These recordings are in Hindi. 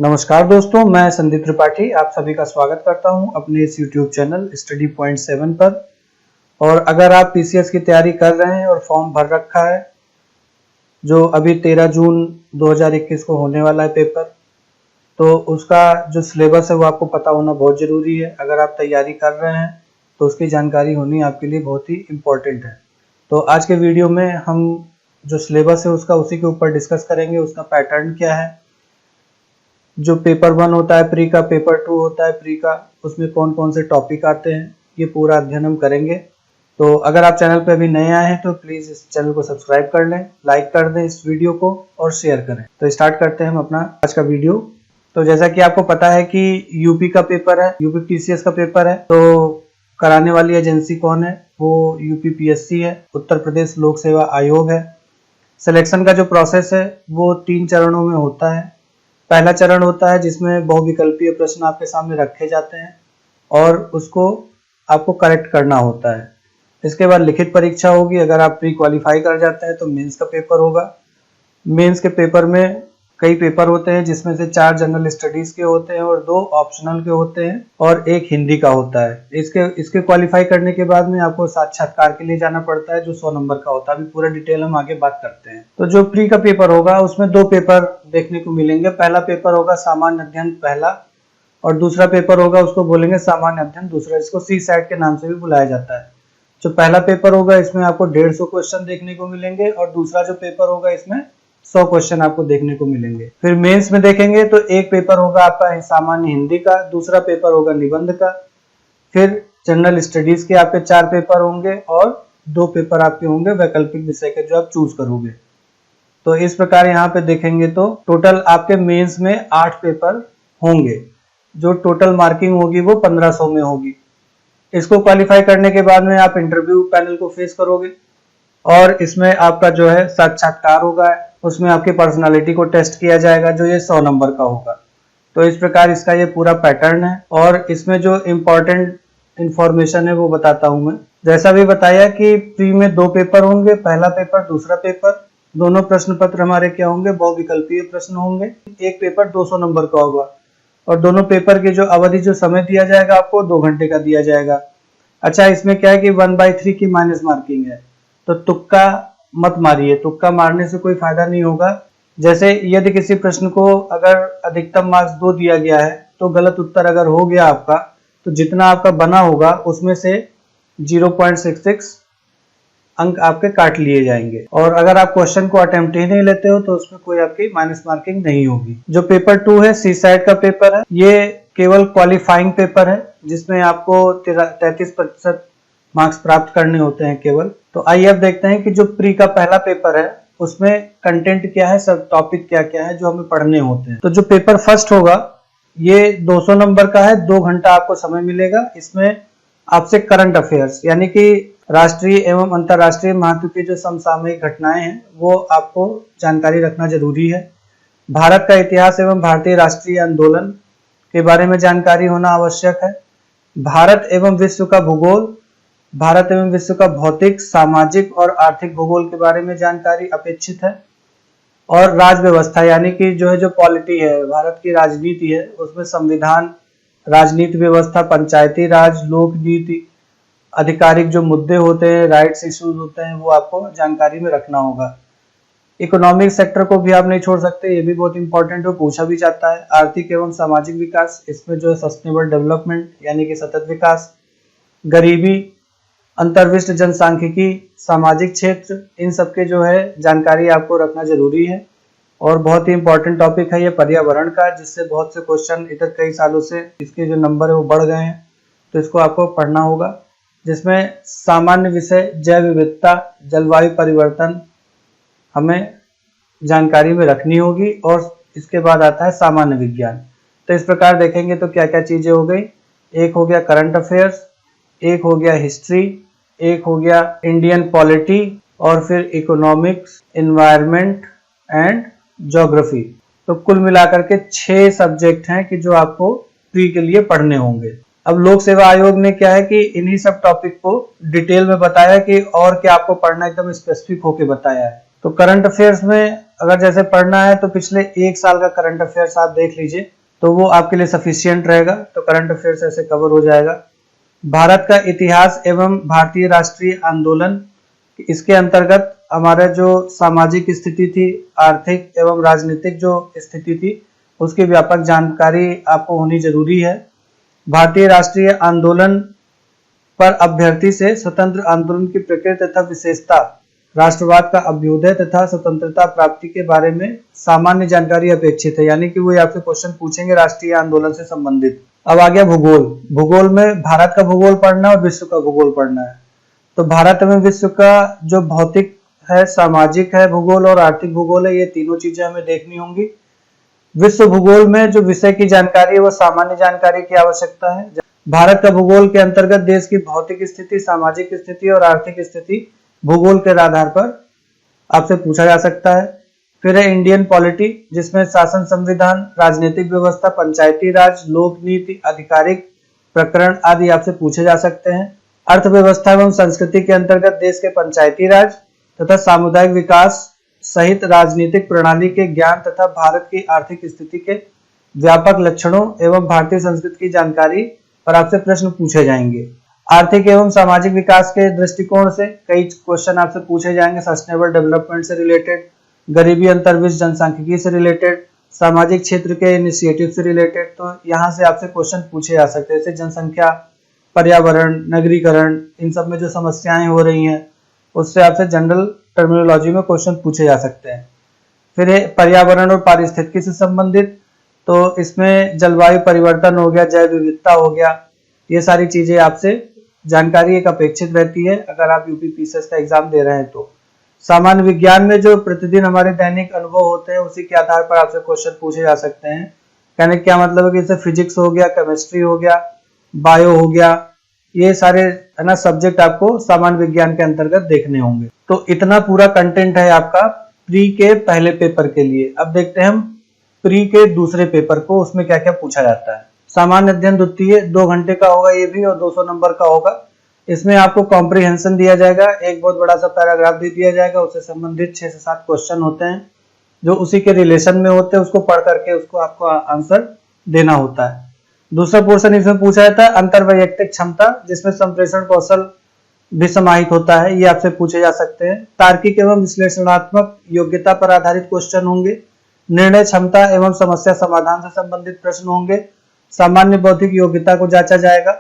नमस्कार दोस्तों, मैं संदीप त्रिपाठी आप सभी का स्वागत करता हूं अपने इस YouTube चैनल स्टडी पॉइंट 7 पर। और अगर आप पीसीएस की तैयारी कर रहे हैं और फॉर्म भर रखा है, जो अभी 13 जून 2021 को होने वाला है पेपर, तो उसका जो सिलेबस है वो आपको पता होना बहुत ज़रूरी है। अगर आप तैयारी कर रहे हैं तो उसकी जानकारी होनी आपके लिए बहुत ही इम्पोर्टेंट है। तो आज के वीडियो में हम जो सिलेबस है उसका उसी के ऊपर डिस्कस करेंगे। उसका पैटर्न क्या है, जो पेपर 1 होता है प्री का, पेपर 2 होता है प्री का, उसमें कौन कौन से टॉपिक आते हैं, ये पूरा अध्ययन हम करेंगे। तो अगर आप चैनल पर अभी नए आए हैं तो प्लीज़ इस चैनल को सब्सक्राइब कर लें, लाइक कर दें इस वीडियो को और शेयर करें। तो स्टार्ट करते हैं हम अपना आज का वीडियो। तो जैसा कि आपको पता है कि यूपी का पेपर है, यूपी पीसीएस का पेपर है, तो कराने वाली एजेंसी कौन है, वो यूपी पीएससी है, उत्तर प्रदेश लोक सेवा आयोग है। सिलेक्शन का जो प्रोसेस है वो 3 चरणों में होता है। पहला चरण होता है जिसमें बहुविकल्पीय प्रश्न आपके सामने रखे जाते हैं और उसको आपको करेक्ट करना होता है। इसके बाद लिखित परीक्षा होगी। अगर आप प्री क्वालिफाई कर जाते हैं तो मेंस का पेपर होगा। मेंस के पेपर में कई पेपर होते हैं, जिसमें से 4 जनरल स्टडीज के होते हैं और 2 ऑप्शनल के होते हैं और 1 हिंदी का होता है। इसके क्वालिफाई करने के बाद में आपको साक्षात्कार के लिए जाना पड़ता है, जो 100 नंबर का होता है। अभी पूरा डिटेल हम आगे बात करते हैं। तो जो प्री का पेपर होगा उसमें 2 पेपर देखने को मिलेंगे। पहला पेपर होगा सामान्य अध्ययन पहला, और दूसरा पेपर होगा उसको बोलेंगे सामान्य अध्ययन दूसरा, जिसको सी सैट के नाम से भी बुलाया जाता है। जो पहला पेपर होगा इसमें आपको 150 क्वेश्चन देखने को मिलेंगे और दूसरा जो पेपर होगा इसमें 100 क्वेश्चन आपको देखने को मिलेंगे। फिर मेंस में देखेंगे तो एक पेपर होगा आपका सामान्य हिंदी का, दूसरा पेपर होगा निबंध का, फिर जनरल स्टडीज के आपके 4 पेपर होंगे और 2 पेपर आपके होंगे वैकल्पिक विषय के, जो आप चूज करोगे। तो इस प्रकार यहाँ पे देखेंगे तो टोटल आपके मेंस में 8 पेपर होंगे। जो टोटल मार्किंग होगी वो 1500 में होगी। इसको क्वालिफाई करने के बाद में आप इंटरव्यू पैनल को फेस करोगे और इसमें आपका जो है साक्षात्कार होगा। उसमें आपकी पर्सनालिटी को टेस्ट किया जाएगा, जो ये 100 नंबर का होगा। तो इस प्रकार इसका ये पूरा पैटर्न है और इसमें जो इम्पोर्टेंट इंफॉर्मेशन है वो बताता हूं मैं। जैसा भी बताया कि प्री में 2 पेपर होंगे, पहला पेपर दूसरा पेपर। दोनों प्रश्न पत्र हमारे क्या होंगे, बहुविकल्पीय प्रश्न होंगे। एक पेपर 200 नंबर का होगा और दोनों पेपर की जो अवधि, जो समय दिया जाएगा आपको 2 घंटे का दिया जाएगा। अच्छा, इसमें क्या है कि 1/3 की माइनस मार्किंग है, तो तुक्का मत मारिए। तुक्का मारने से कोई फायदा नहीं होगा। जैसे यदि किसी प्रश्न को अगर अधिकतम मार्क्स 2 दिया गया है तो गलत उत्तर अगर हो गया आपका, तो जितना आपका बना होगा उसमें से 0.66 अंक आपके काट लिए जाएंगे। और अगर आप क्वेश्चन को अटेम्प्ट ही नहीं लेते हो तो उसमें कोई आपकी माइनस मार्किंग नहीं होगी। जो पेपर 2 है सी सैट का पेपर है, ये केवल क्वालिफाइंग पेपर है, जिसमें आपको 33% मार्क्स प्राप्त करने होते हैं केवल। तो आइए अब देखते हैं कि जो प्री का पहला पेपर है उसमें कंटेंट क्या है, सब टॉपिक क्या क्या है जो हमें पढ़ने होते हैं। तो जो पेपर फर्स्ट होगा ये 200 नंबर का है, 2 घंटा आपको समय मिलेगा। इसमें आपसे करंट अफेयर्स यानी कि राष्ट्रीय एवं अंतर्राष्ट्रीय महत्व की जो समसामयिक घटनाएं हैं वो आपको जानकारी रखना जरूरी है। भारत का इतिहास एवं भारतीय राष्ट्रीय आंदोलन के बारे में जानकारी होना आवश्यक है। भारत एवं विश्व का भूगोल, भारत एवं विश्व का भौतिक, सामाजिक और आर्थिक भूगोल के बारे में जानकारी अपेक्षित है। और राज व्यवस्था यानी कि जो है जो पॉलिटी है, भारत की राजनीति है, उसमें संविधान, राजनीति व्यवस्था, पंचायती राज, लोक नीति, आधिकारिक जो मुद्दे होते हैं, राइट्स इश्यूज होते हैं, वो आपको जानकारी में रखना होगा। इकोनॉमिक सेक्टर को भी आप नहीं छोड़ सकते, ये भी बहुत इंपॉर्टेंट है, पूछा भी जाता है। आर्थिक एवं सामाजिक विकास, इसमें जो है सस्टेनेबल डेवलपमेंट यानी कि सतत विकास, गरीबी, अंतर्विष्ट जनसांख्यिकी, सामाजिक क्षेत्र, इन सबके जो है जानकारी आपको रखना जरूरी है। और बहुत ही इंपॉर्टेंट टॉपिक है ये पर्यावरण का, जिससे बहुत से क्वेश्चन इधर कई सालों से इसके जो नंबर है वो बढ़ गए हैं, तो इसको आपको पढ़ना होगा। जिसमें सामान्य विषय जैव विविधता, जलवायु परिवर्तन हमें जानकारी में रखनी होगी। और इसके बाद आता है सामान्य विज्ञान। तो इस प्रकार देखेंगे तो क्या क्या चीजें हो गई, एक हो गया करंट अफेयर्स, एक हो गया हिस्ट्री, एक हो गया इंडियन पॉलिटी, और फिर इकोनॉमिक्स, एनवायरनमेंट एंड ज्योग्राफी। तो कुल मिलाकर के 6 सब्जेक्ट हैं कि जो आपको प्री के लिए पढ़ने होंगे। अब लोक सेवा आयोग ने क्या है कि इन्हीं सब टॉपिक को डिटेल में बताया कि और क्या आपको पढ़ना, एकदम स्पेसिफिक होके बताया है। तो करंट अफेयर्स में अगर जैसे पढ़ना है तो पिछले 1 साल का करंट अफेयर्स आप देख लीजिए, तो वो आपके लिए सफिशियंट रहेगा। तो करंट अफेयर्स ऐसे कवर हो जाएगा। भारत का इतिहास एवं भारतीय राष्ट्रीय आंदोलन, इसके अंतर्गत हमारा जो सामाजिक स्थिति थी, आर्थिक एवं राजनीतिक जो स्थिति थी, उसकी व्यापक जानकारी आपको होनी जरूरी है। भारतीय राष्ट्रीय आंदोलन पर अभ्यर्थी से स्वतंत्र आंदोलन की प्रकृति तथा विशेषता, राष्ट्रवाद का अभ्युदय तथा स्वतंत्रता प्राप्ति के बारे में सामान्य जानकारी अपेक्षित है, यानी कि वो आपसे क्वेश्चन पूछेंगे राष्ट्रीय आंदोलन से संबंधित। अब आ गया भूगोल। भूगोल में भारत का भूगोल पढ़ना और विश्व का भूगोल पढ़ना है। तो भारत में विश्व का जो भौतिक है, सामाजिक है भूगोल और आर्थिक भूगोल है, ये तीनों चीजें हमें देखनी होंगी। विश्व भूगोल में जो विषय की जानकारी है वो सामान्य जानकारी की आवश्यकता है। भारत का भूगोल के अंतर्गत देश की भौतिक स्थिति, सामाजिक स्थिति और आर्थिक स्थिति भूगोल के आधार पर आपसे पूछा जा सकता है। फिर है इंडियन पॉलिटी, जिसमें शासन, संविधान, राजनीतिक व्यवस्था, पंचायती राज, लोक नीति, आधिकारिक प्रकरण आदि आपसे पूछे जा सकते हैं। अर्थव्यवस्था एवं संस्कृति के अंतर्गत देश के पंचायती राज तथा सामुदायिक विकास सहित राजनीतिक प्रणाली के ज्ञान तथा भारत की आर्थिक स्थिति के व्यापक लक्षणों एवं भारतीय संस्कृति की जानकारी पर आपसे प्रश्न पूछे जाएंगे। आर्थिक एवं सामाजिक विकास के दृष्टिकोण से कई क्वेश्चन आपसे पूछे जाएंगे, सस्टेनेबल डेवलपमेंट से रिलेटेड, गरीबी अंतर्विश्व जनसांख्यिकी से रिलेटेड, सामाजिक क्षेत्र के इनिशिएटिव से रिलेटेड। तो यहाँ से आपसे क्वेश्चन पूछे जा सकते हैं, जैसे जनसंख्या, पर्यावरण, नगरीकरण, इन सब में जो समस्याएं हो रही हैं उससे आपसे जनरल टर्मिनोलॉजी में क्वेश्चन पूछे जा सकते हैं। फिर पर्यावरण और पारिस्थितिकी से संबंधित, तो इसमें जलवायु परिवर्तन हो गया, जैव विविधता हो गया, ये सारी चीजें आपसे जानकारी एक अपेक्षित रहती है अगर आप यूपी पीसीएस का एग्जाम दे रहे हैं। तो सामान्य विज्ञान में जो प्रतिदिन हमारे दैनिक अनुभव होते हैं उसी के आधार पर आपसे क्वेश्चन पूछे जा सकते हैं। कहने क्या मतलब है कि जैसे फिजिक्स हो गया, केमिस्ट्री हो गया, बायो हो गया, ये सारे है ना सब्जेक्ट आपको सामान्य विज्ञान के अंतर्गत देखने होंगे। तो इतना पूरा कंटेंट है आपका प्री के पहले पेपर के लिए। अब देखते हैं हम प्री के दूसरे पेपर को, उसमें क्या क्या पूछा जाता है। सामान्य अध्ययन द्वितीय 2 घंटे का होगा ये भी, और 200 नंबर का होगा। इसमें आपको कॉम्प्रिहेंशन दिया जाएगा, एक बहुत बड़ा सा पैराग्राफ भी दिया जाएगा, उससे संबंधित 6 से 7 क्वेश्चन होते हैं जो उसी के रिलेशन में होते हैं, उसको पढ़ करके उसको आपको आंसर देना होता है। दूसरा पोर्शन इसमें पूछा जाता है अंतरवैयक्तिक क्षमता, जिसमें संप्रेषण कौशल भी समाहित होता है, ये आपसे पूछे जा सकते हैं। तार्किक एवं विश्लेषणात्मक योग्यता पर आधारित क्वेश्चन होंगे। निर्णय क्षमता एवं समस्या समाधान से संबंधित प्रश्न होंगे। सामान्य बौद्धिक योग्यता को जांचा जाएगा।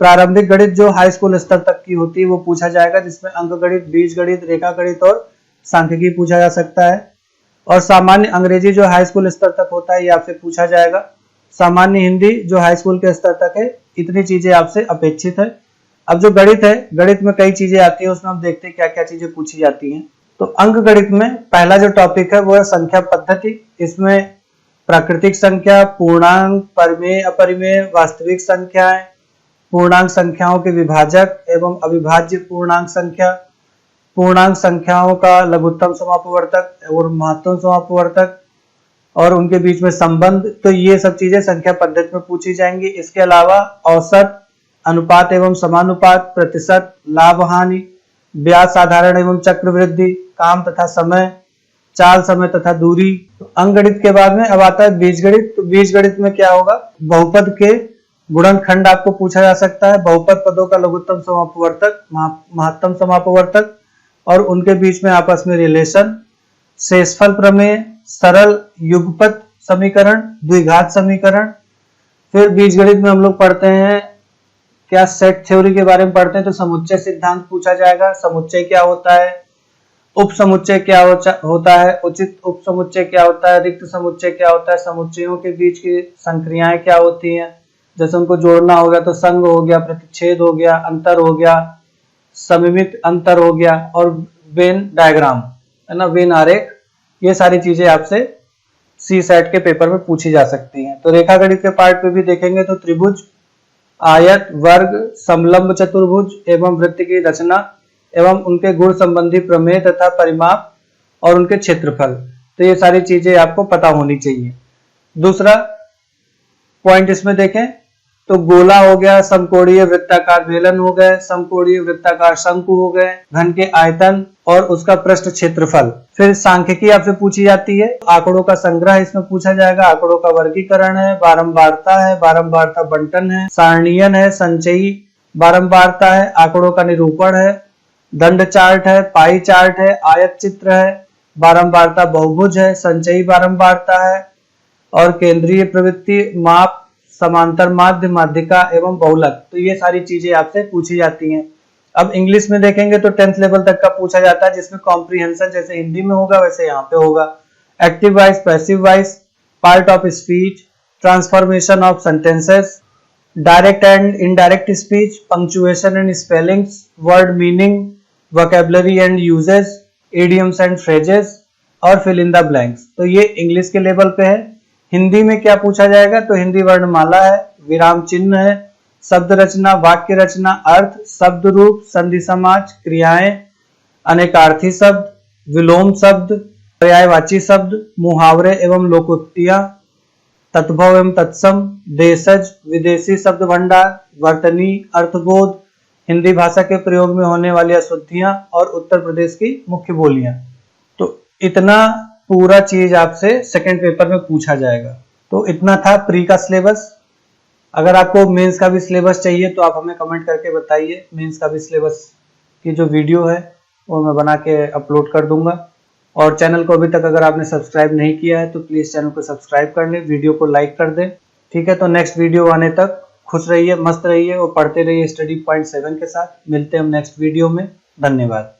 प्रारंभिक गणित जो हाई स्कूल स्तर तक की होती है वो पूछा जाएगा, जिसमें अंक गणित, बीज गणित, रेखा गणित और सांख्यिकी पूछा जा सकता है। और सामान्य अंग्रेजी जो हाई स्कूल स्तर तक होता है ये आपसे पूछा जाएगा। सामान्य हिंदी जो हाई स्कूल के स्तर तक है, इतनी चीजें आपसे अपेक्षित है। अब जो गणित है, गणित में कई चीजें आती है, उसमें हम देखते हैं क्या क्या चीजें पूछी जाती हैं। तो अंक गणित में पहला जो टॉपिक है वो है संख्या पद्धति। इसमें प्राकृतिक संख्या, पूर्णांक, परिमेय, अपरिमेय, वास्तविक संख्याएं, पूर्णांक संख्याओं के विभाजक एवं अविभाज्य पूर्णांक संख्या, पूर्णांक संख्याओं का लघुत्तम समापवर्तक और महत्तम समापवर्तक और उनके बीच में संबंध, तो ये सब चीजें संख्या पद्धति में पूछी जाएंगी। इसके अलावा औसत, अनुपात एवं समानुपात, प्रतिशत, लाभ हानि, ब्याज साधारण एवं चक्रवृद्धि, काम तथा समय, चाल समय तथा दूरी। तो अंकगणित के बाद में अब आता है बीजगणित। तो बीजगणित में क्या होगा, बहुपद के गुणनखंड आपको पूछा जा सकता है, बहुपद पदों का लघुत्तम समापवर्तक, महत्तम समापवर्तक और उनके बीच में आपस में रिलेशन, शेषफल प्रमेय, सरल युगपत समीकरण, द्विघात समीकरण। फिर बीजगणित में हम लोग पढ़ते हैं क्या, सेट थ्योरी के बारे में पढ़ते हैं, तो समुच्चय सिद्धांत पूछा जाएगा। समुच्चय क्या होता है, उप समुच्चय क्या होता है, उचित उप समुच्चय क्या होता है, रिक्त समुच्चय क्या होता है, समुच्चयों के बीच की संक्रियाएं क्या होती हैं, जैसे उनको जोड़ना हो गया तो संग हो गया, प्रतिच्छेद हो गया, अंतर हो गया, सममित अंतर हो गया, और वेन डायग्राम है ना, वेन आरेख, ये सारी चीजें आपसे सी सेट के पेपर में पूछी जा सकती हैं। तो रेखागणित के पार्ट पे भी देखेंगे तो त्रिभुज, आयत, वर्ग, समलंब चतुर्भुज एवं वृत्त की रचना एवं उनके गुण संबंधी प्रमेय तथा परिमाप और उनके क्षेत्रफल, तो ये सारी चीजें आपको पता होनी चाहिए। दूसरा पॉइंट इसमें देखें तो गोला हो गया, समकोणीय वृत्ताकार बेलन हो गए, समकोणीय वृत्ताकार शंकु हो गए, घन के आयतन और उसका पृष्ठ क्षेत्रफल। फिर सांख्यिकी आपसे पूछी जाती है, आंकड़ों का संग्रह इसमें पूछा जाएगा, आंकड़ों का वर्गीकरण है, बारंबारता है, बारंबारता बंटन है, सारणीयन है, संचयी बारंबारता है, आंकड़ों का निरूपण है, दंड चार्ट है, पाई चार्ट है, आयत चित्र है, बारंबारता बहुभुज है, संचयी बारंबारता है और केंद्रीय प्रवृत्ति, माप, समांतर माध्य, माध्यिका एवं बहुलक। तो ये सारी चीजें आपसे पूछी जाती हैं। अब इंग्लिश में देखेंगे तो 10th लेवल तक का पूछा जाता है, जिसमें कॉम्प्रीहेंशन जैसे हिंदी में होगा वैसे यहाँ पे होगा। Active voice, passive voice, part of speech, transformation of sentences, direct and indirect speech, punctuation and spellings, word meaning, vocabulary and uses, idioms and phrases और फिल इन द ब्लैंक्स। तो ये इंग्लिश के लेवल पे है। हिंदी में क्या पूछा जाएगा, तो हिंदी वर्णमाला है, विराम चिन्ह है, शब्द रचना, वाक्य रचना, अर्थ, शब्द रूप, संधि समाज, क्रियाएं, अनेकार्थी शब्द, विलोम शब्द, पर्यायवाची शब्द, मुहावरे एवं लोकोक्तियां, तत्भव एवं तत्सम, देशज, विदेशी शब्द भंडार, वर्तनी, अर्थबोध, हिंदी भाषा के प्रयोग में होने वाली अशुद्धियां और उत्तर प्रदेश की मुख्य बोलियां। तो इतना पूरा चीज आपसे सेकंड पेपर में पूछा जाएगा। तो इतना था प्री का सिलेबस। अगर आपको मेंस का भी सिलेबस चाहिए तो आप हमें कमेंट करके बताइए। मेंस का भी सिलेबस की जो वीडियो है वो मैं बना के अपलोड कर दूंगा। और चैनल को अभी तक अगर आपने सब्सक्राइब नहीं किया है तो प्लीज चैनल को सब्सक्राइब कर लें, वीडियो को लाइक कर दें। ठीक है, तो नेक्स्ट वीडियो आने तक खुश रहिए, मस्त रहिए और पढ़ते रहिए स्टडी पॉइंट 7 के साथ। मिलते हैं हम नेक्स्ट वीडियो में। धन्यवाद।